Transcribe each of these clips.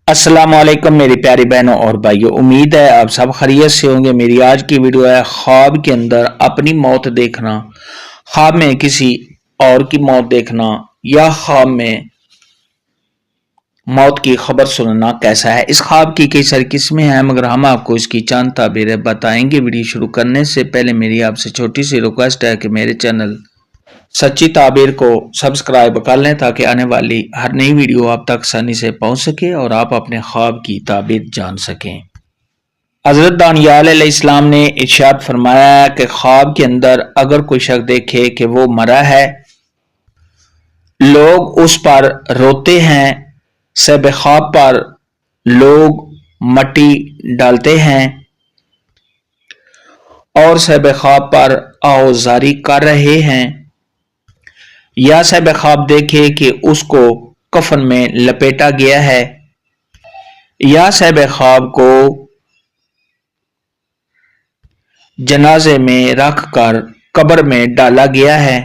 السلام علیکم میری پیاری بہنوں اور بھائیوں، امید ہے آپ سب خیریت سے ہوں گے۔ میری آج کی ویڈیو ہے خواب کے اندر اپنی موت دیکھنا، خواب میں کسی اور کی موت دیکھنا یا خواب میں موت کی خبر سننا کیسا ہے۔ اس خواب کی کئی ساری قسمیں ہیں مگر ہم آپ کو اس کی چند تعبیریں بتائیں گے۔ ویڈیو شروع کرنے سے پہلے میری آپ سے چھوٹی سی ریکویسٹ ہے کہ میرے چینل سچی تعبیر کو سبسکرائب کر لیں تاکہ آنے والی ہر نئی ویڈیو آپ تک آسانی سے پہنچ سکے اور آپ اپنے خواب کی تعبیر جان سکیں۔ حضرت دانیال علیہ السلام نے ارشاد فرمایا کہ خواب کے اندر اگر کوئی شخص دیکھے کہ وہ مرا ہے، لوگ اس پر روتے ہیں، صاحب خواب پر لوگ مٹی ڈالتے ہیں اور صاحب خواب پر آہوازاری کر رہے ہیں، یا صاحب خواب دیکھے کہ اس کو کفن میں لپیٹا گیا ہے، یا صاحب خواب کو جنازے میں رکھ کر قبر میں ڈالا گیا ہے،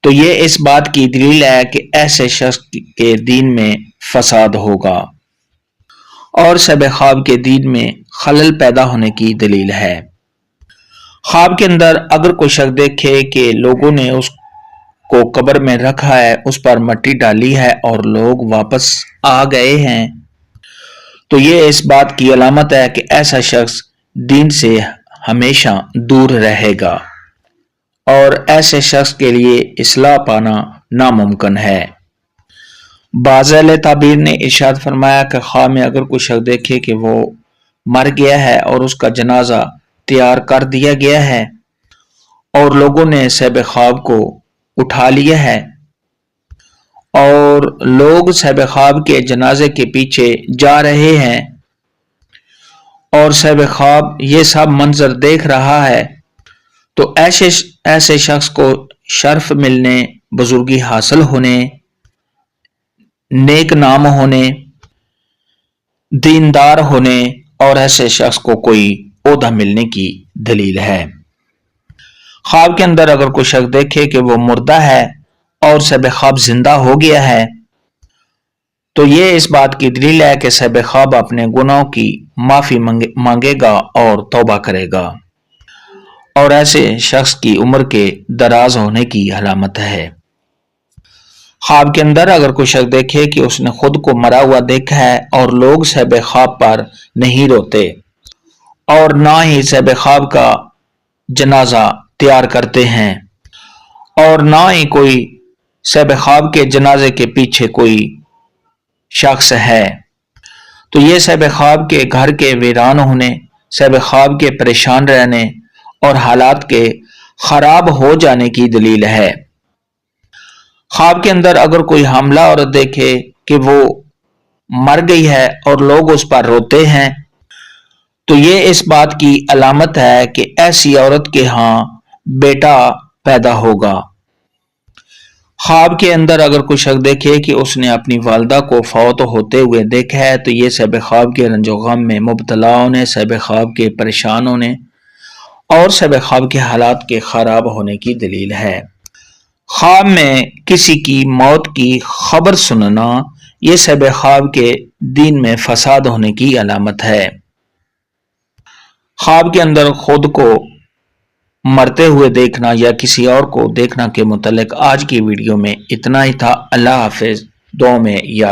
تو یہ اس بات کی دلیل ہے کہ ایسے شخص کے دین میں فساد ہوگا اور صاحب خواب کے دین میں خلل پیدا ہونے کی دلیل ہے۔ خواب کے اندر اگر کوئی شخص دیکھے کہ لوگوں نے اس کو قبر میں رکھا ہے، اس پر مٹی ڈالی ہے اور لوگ واپس آ گئے ہیں، تو یہ اس بات کی علامت ہے کہ ایسا شخص دین سے ہمیشہ دور رہے گا اور ایسے شخص کے لیے اصلاح پانا ناممکن ہے۔ بعض اہل تعبیر نے ارشاد فرمایا کہ خواب میں اگر کوئی شخص دیکھے کہ وہ مر گیا ہے اور اس کا جنازہ تیار کر دیا گیا ہے اور لوگوں نے صاحب خواب کو اٹھا لیا ہے اور لوگ صاحب خواب کے جنازے کے پیچھے جا رہے ہیں اور صاحب خواب یہ سب منظر دیکھ رہا ہے، تو ایسے شخص کو شرف ملنے، بزرگی حاصل ہونے، نیک نام ہونے، دیندار ہونے اور ایسے شخص کو کوئی عہدہ ملنے کی دلیل ہے۔ خواب کے اندر اگر کوئی شخص دیکھے کہ وہ مردہ ہے اور صاحب خواب زندہ ہو گیا ہے، تو یہ اس بات کی دلیل ہے کہ صاحب خواب اپنے گناہوں کی معافی مانگے گا اور توبہ کرے گا اور ایسے شخص کی عمر کے دراز ہونے کی علامت ہے۔ خواب کے اندر اگر کوئی شخص دیکھے کہ اس نے خود کو مرا ہوا دیکھا ہے اور لوگ صاحب خواب پر نہیں روتے اور نہ ہی صاحب خواب کا جنازہ تیار کرتے ہیں اور نہ ہی کوئی صاحب خواب کے جنازے کے پیچھے کوئی شخص ہے، تو یہ صاحب خواب کے گھر کے ویران ہونے، صاحب خواب کے پریشان رہنے اور حالات کے خراب ہو جانے کی دلیل ہے۔ خواب کے اندر اگر کوئی حاملہ عورت دیکھے کہ وہ مر گئی ہے اور لوگ اس پر روتے ہیں، تو یہ اس بات کی علامت ہے کہ ایسی عورت کے ہاں بیٹا پیدا ہوگا۔ خواب کے اندر اگر کوئی شخص دیکھے کہ اس نے اپنی والدہ کو فوت ہوتے ہوئے دیکھا ہے، تو یہ صاحب خواب کے رنج و غم میں مبتلا ہونے، صاحب خواب کے پریشان ہونے اور صاحب خواب کے حالات کے خراب ہونے کی دلیل ہے۔ خواب میں کسی کی موت کی خبر سننا یہ صاحب خواب کے دین میں فساد ہونے کی علامت ہے۔ خواب کے اندر خود کو مرتے ہوئے دیکھنا یا کسی اور کو دیکھنا کے متعلق آج کی ویڈیو میں اتنا ہی تھا۔ اللہ حافظ، دعاؤں میں یاد